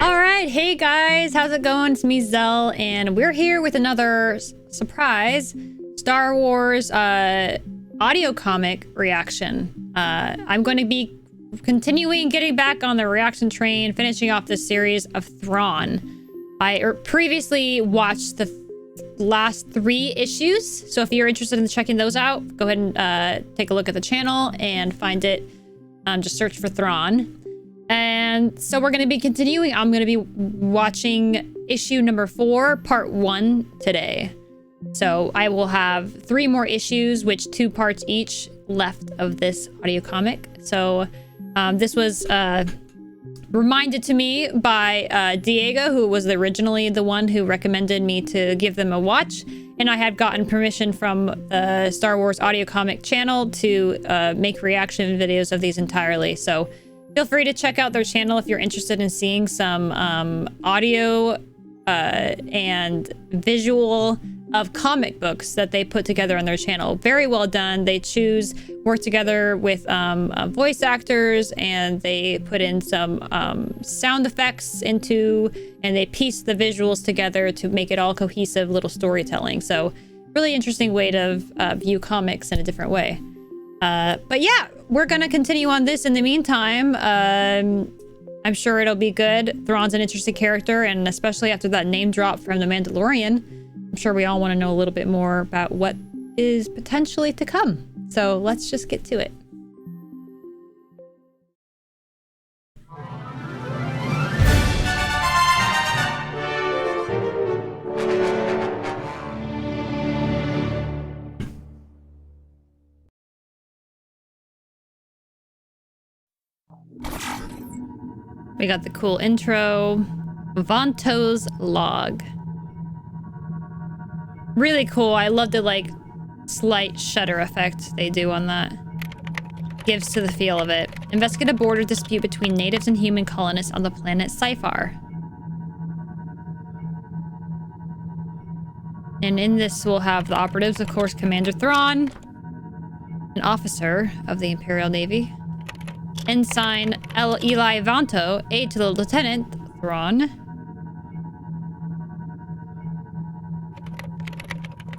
Alright, hey guys, how's it going? It's me, Zell, and we're here with another surprise Star Wars audio comic reaction. I'm going to be continuing getting back on the reaction train, finishing off this series of Thrawn. I previously watched the last 3 issues, so if you're interested in checking those out, go ahead and take a look at the channel and find it. Just search for Thrawn. And so we're going to be continuing. I'm going to be watching issue number 4, part 1 today. So I will have 3 more issues, which 2 parts each left of this audio comic. So this was reminded to me by Diego, who was originally the one who recommended me to give them a watch. And I had gotten permission from the Star Wars audio comic channel to make reaction videos of these entirely. So feel free to check out their channel if you're interested in seeing some audio and visual of comic books that they put together on their channel. Very well done. They work together with voice actors, and they put in some sound effects and they piece the visuals together to make it all cohesive little storytelling. So really interesting way to view comics in a different way. But yeah, we're gonna continue on this in the meantime. I'm sure it'll be good. Thrawn's an interesting character, and especially after that name drop from The Mandalorian, I'm sure we all want to know a little bit more about what is potentially to come. So let's just get to it. We got the cool intro. Vanto's log. Really cool. I love the like slight shutter effect they do on that. Gives to the feel of it. Investigate a border dispute between natives and human colonists on the planet Cyphar. And in this we'll have the operatives, of course, Commander Thrawn, an officer of the Imperial Navy, Ensign Eli Vanto, aide to the Lieutenant Thrawn.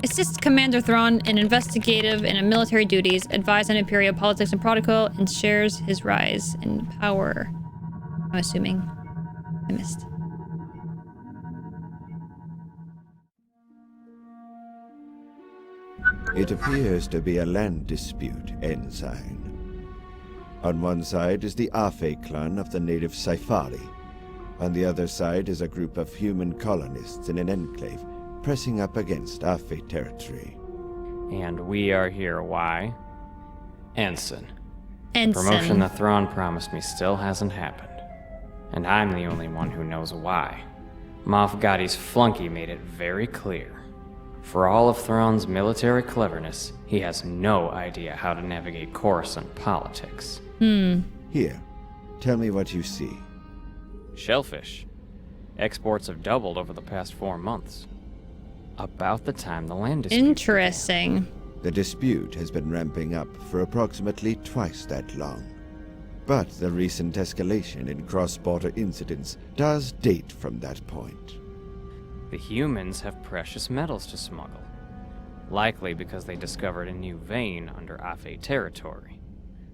Assist Commander Thrawn in investigative and military duties, advise on Imperial politics and protocol, and shares his rise in power. I'm assuming I missed. It appears to be a land dispute, Ensign. On one side is the Afe clan of the native Cyphari. On the other side is a group of human colonists in an enclave, pressing up against Afe territory. And we are here, why? Ensign. Ensign. The promotion that Thrawn promised me still hasn't happened. And I'm the only one who knows why. Moff Gadi's flunky made it very clear. For all of Thrawn's military cleverness, he has no idea how to navigate Coruscant politics. Here, tell me what you see. Shellfish. Exports have doubled over the past 4 months. About the time the land dispute Interesting. began. The dispute has been ramping up for approximately twice that long. But the recent escalation in cross-border incidents does date from that point. The humans have precious metals to smuggle. Likely because they discovered a new vein under Afe territory.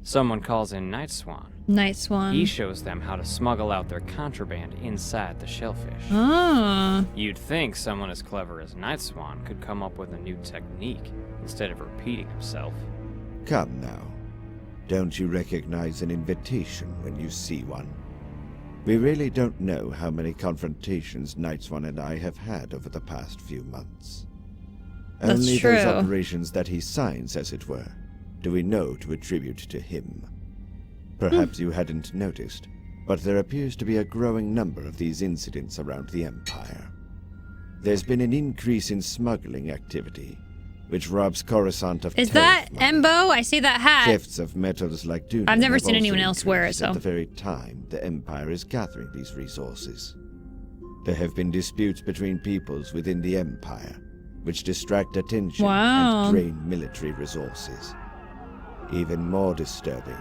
Someone calls in Night Swan. Night Swan. He shows them how to smuggle out their contraband inside the shellfish. Ah. You'd think someone as clever as Night Swan could come up with a new technique instead of repeating himself. Come now. Don't you recognize an invitation when you see one? We really don't know how many confrontations Night Swan and I have had over the past few months. That's Only true. those operations that he signs, as it were, do we know to attribute to him. Perhaps you hadn't noticed, but there appears to be a growing number of these incidents around the Empire. There's been an increase in smuggling activity, which robs Coruscant of Is that money. Embo? I see that hat. Thefts of metals like Dune I've never have seen also anyone else wear it, increased so. at the very time the Empire is gathering these resources. There have been disputes between peoples within the Empire, which distract attention Wow. and drain military resources. Even more disturbing,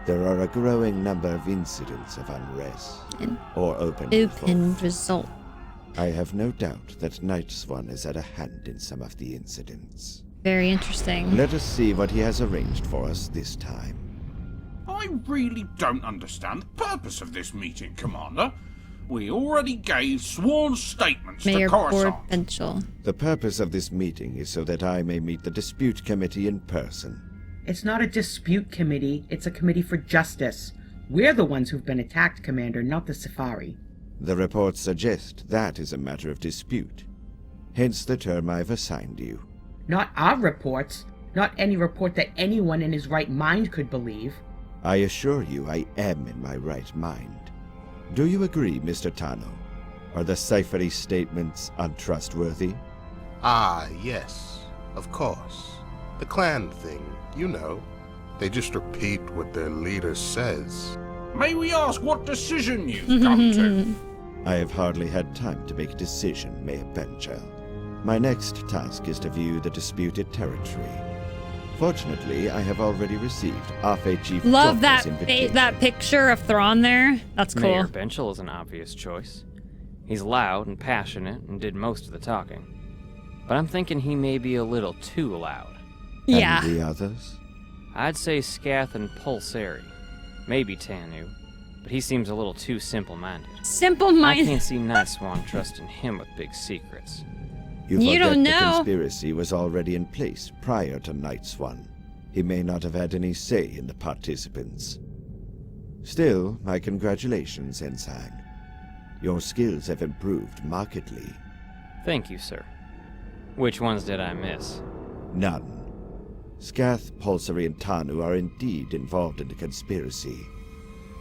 There are a growing number of incidents of unrest or open result. I have no doubt that Night Swan has had a hand in some of the incidents. Very interesting. Let us see what he has arranged for us this time. I really don't understand the purpose of this meeting, Commander. We already gave sworn statements Mayor to Coruscant. Benchel. The purpose of this meeting is so that I may meet the dispute committee in person. It's not a dispute committee, it's a committee for justice. We're the ones who've been attacked, Commander, not the Safari. The reports suggest that is a matter of dispute. Hence the term I've assigned you. Not our reports. Not any report that anyone in his right mind could believe. I assure you I am in my right mind. Do you agree, Mr. Tano? Are the Cyphery statements untrustworthy? Ah, yes, of course. The clan thing, you know. They just repeat what their leader says. May we ask what decision you've come to? I have hardly had time to make a decision, Mayor Benchel. My next task is to view the disputed territory. Fortunately, I have already received Afe Chief Love Joker's that invitation. that picture of Thrawn there. That's cool. Mayor Benchel is an obvious choice. He's loud and passionate and did most of the talking. But I'm thinking he may be a little too loud. Yeah. And the others? I'd say Scath and Pulsari. Maybe Tanu. But he seems a little too simple-minded. I Simple-minded. can't see Night Swan trusting him with big secrets. You You forget don't the know. conspiracy was already in place prior to Night Swan. He may not have had any say in the participants. Still, my congratulations, Ensign. Your skills have improved markedly. Thank you, sir. Which ones did I miss? None. Scath, Pulsary, and Tanu are indeed involved in the conspiracy.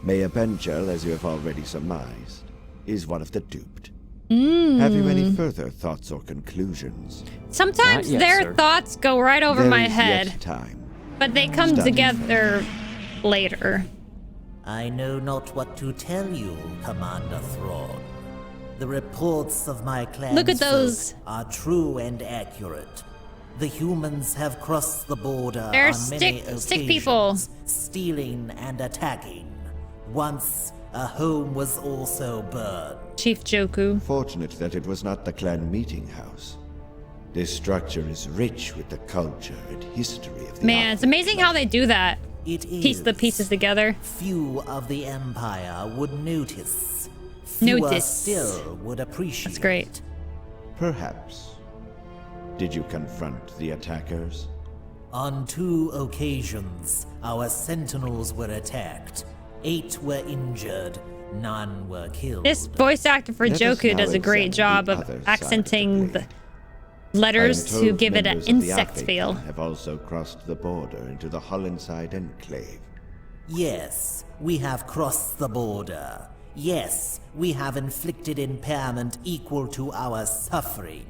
Mayor Benchel, as you have already surmised, is one of the duped. Have you any further thoughts or conclusions? Sometimes Not yet, their sir. thoughts go right over There my is head, yet time. but they come Study. together later. I know not what to tell you, Commander Thrawn. The reports of my clan Look at those. are true and accurate. The humans have crossed the border They're on many stick people. occasions, stealing and attacking. Once, a home was also burned. Chief Joku. Fortunate that it was not the clan meeting house. This structure is rich with the culture and history of the Man, it's amazing how they do that. It Piece is. the pieces together. Few of the Empire would notice. Fewer Notice. still would appreciate. That's great. Perhaps. Did you confront the attackers? On 2 occasions, our sentinels were attacked. 8 were injured, none were killed. This voice actor for Let us Joku now does a great examine job the of other side accenting of the the blade. letters I am to told give it an members of the insect Afe feel. clan have also crossed the border into the Hollinside Enclave. Yes, we have crossed the border. Yes, we have inflicted impairment equal to our suffering.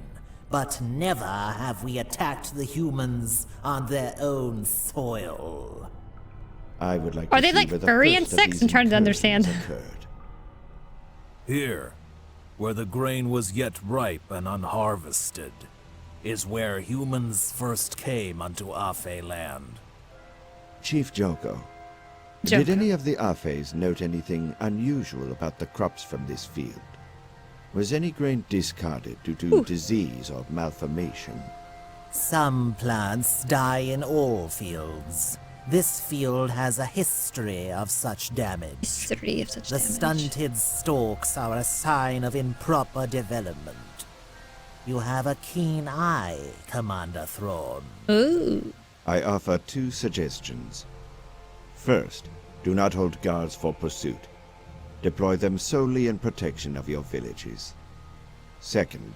But never have we attacked the humans on their own soil. I would like Are to they see like where the furry first of insects? these I'm trying to incursions understand. occurred. Here, where the grain was yet ripe and unharvested, is where humans first came unto Afe land. Chief Joko, Joko. did any of the Afes note anything unusual about the crops from this field? Was any grain discarded due to disease or malformation? Some plants die in all fields. This field has a history of such damage. History of such The damage. stunted stalks are a sign of improper development. You have a keen eye, Commander Thrawn. Ooh. I offer 2 suggestions. First, do not hold guards for pursuit. Deploy them solely in protection of your villages. Second,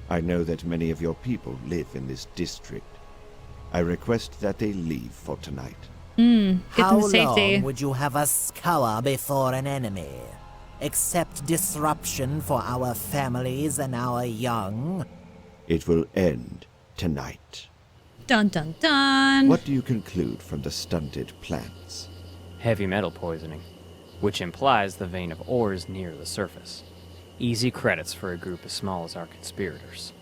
I know that many of your people live in this district. I request that they leave for tonight. Get How them to safety. long would you have us cower before an enemy? Accept disruption for our families and our young? It will end tonight. Dun dun dun. What do you conclude from the stunted plants? Heavy metal poisoning, which implies the vein of ores near the surface. Easy credits for a group as small as our conspirators.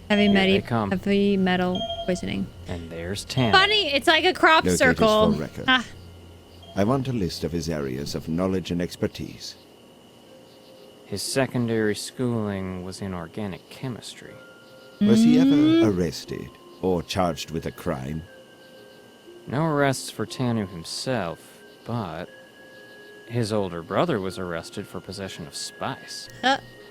Heavy they come. heavy metal poisoning. And there's Tan. Funny, it's like a crop Notated circle. for record. Ah, I want a list of his areas of knowledge and expertise. His secondary schooling was in organic chemistry. Was he ever arrested or charged with a crime? No arrests for Tanu himself, but his older brother was arrested for possession of spice.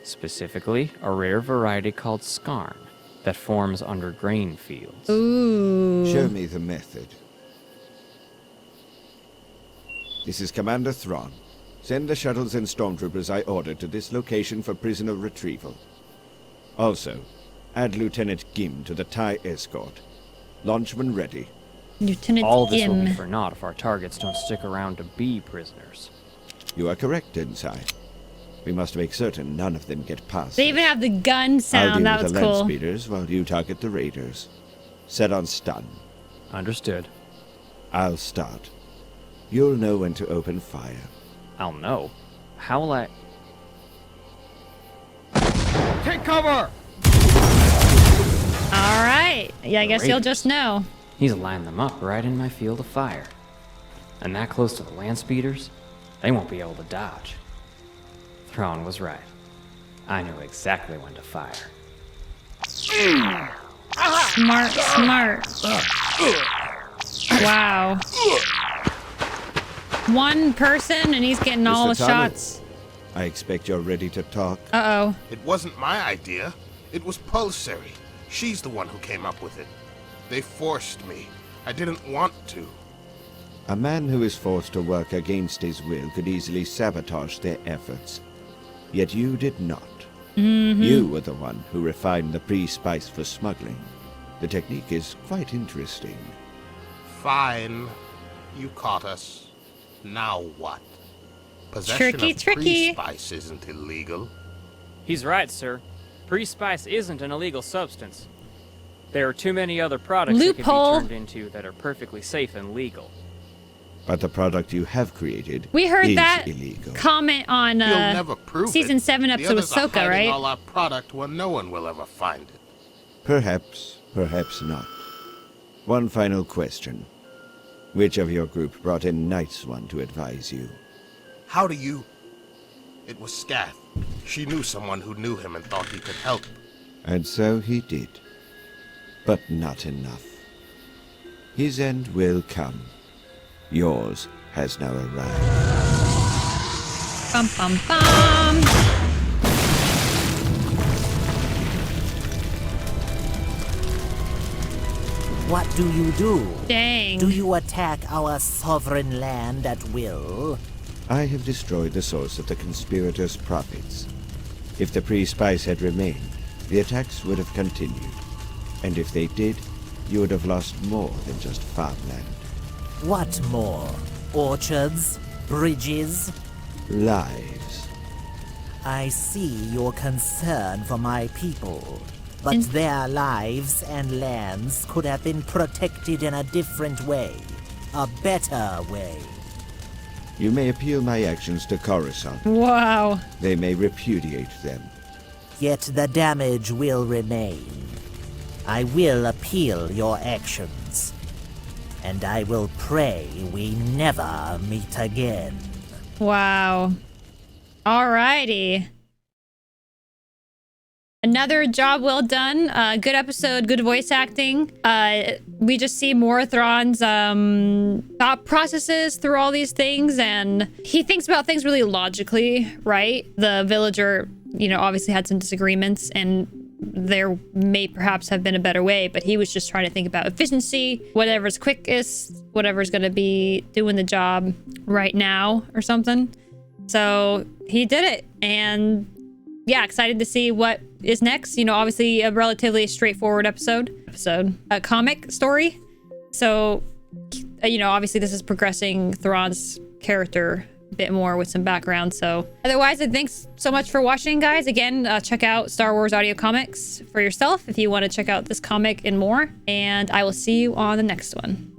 Specifically, a rare variety called skarn that forms under grain fields. Ooh. Show me the method. This is Commander Thrawn. Send the shuttles and stormtroopers I ordered to this location for prisoner retrieval. Also, add Lieutenant Gim to the TIE escort. Launch when ready. Lieutenant All this will be Gim. for naught if our targets don't stick around to be prisoners. You are correct, Tensai. We must make certain none of them get past. They even have the gun I'll sound. deal That with was the land cool. speeders while you target the raiders. Set on stun. Understood. I'll start. You'll know when to open fire. I'll know. How will I... Take cover! All right. Yeah, I guess you'll Raiders. just know. He's lined them up right in my field of fire. And that close to the land speeders, they won't be able to dodge. Thrawn was right. I knew exactly when to fire. Smart, smart. Wow. One person and he's getting all the Mr. Tanu, shots. I expect you're ready to talk. Uh-oh. It wasn't my idea. It was Pulsary. She's the one who came up with it. They forced me. I didn't want to. A man who is forced to work against his will could easily sabotage their efforts. Yet you did not. You were the one who refined the pre-spice for smuggling. The technique is quite interesting. Fine. You caught us. Now what? Possession Tricky, of tricky. pre-spice isn't illegal. He's right, sir. Pre-spice isn't an illegal substance. There are too many other products that Loophole. can be turned into that are perfectly safe and legal. But the product you have created We heard is that illegal. comment on You'll never prove season it. 7 The episode with others are Ahsoka, hiding right? all our product where no one will ever find it. Perhaps, perhaps not. One final question. Which of your group brought in Night Swan to advise you? How do you... It was Scath. She knew someone who knew him and thought he could help. And so he did. But not enough. His end will come. Yours has now arrived. Bum, bum, bum. What do you do? Dang. Do you attack our sovereign land at will? I have destroyed the source of the conspirators' profits. If the pre-spice had remained, the attacks would have continued. And if they did, you would have lost more than just farmland. What more? Orchards? Bridges? Lives. I see your concern for my people. But their lives and lands could have been protected in a different way. A better way. You may appeal my actions to Coruscant. Wow. They may repudiate them. Yet the damage will remain. I will appeal your actions. And I will pray we never meet again. Wow. Alrighty. Another job well done. Good episode, good voice acting. We just see more of Thrawn's thought processes through all these things, and he thinks about things really logically, right? The villager, obviously had some disagreements, and there may perhaps have been a better way, but he was just trying to think about efficiency, whatever's quickest, whatever's going to be doing the job right now or something. So he did it, and yeah, excited to see what is next. Obviously a relatively straightforward episode, a comic story. So, obviously this is progressing Thrawn's character a bit more with some background. So otherwise, thanks so much for watching, guys. Again, check out Star Wars audio comics for yourself if you want to check out this comic and more. And I will see you on the next one.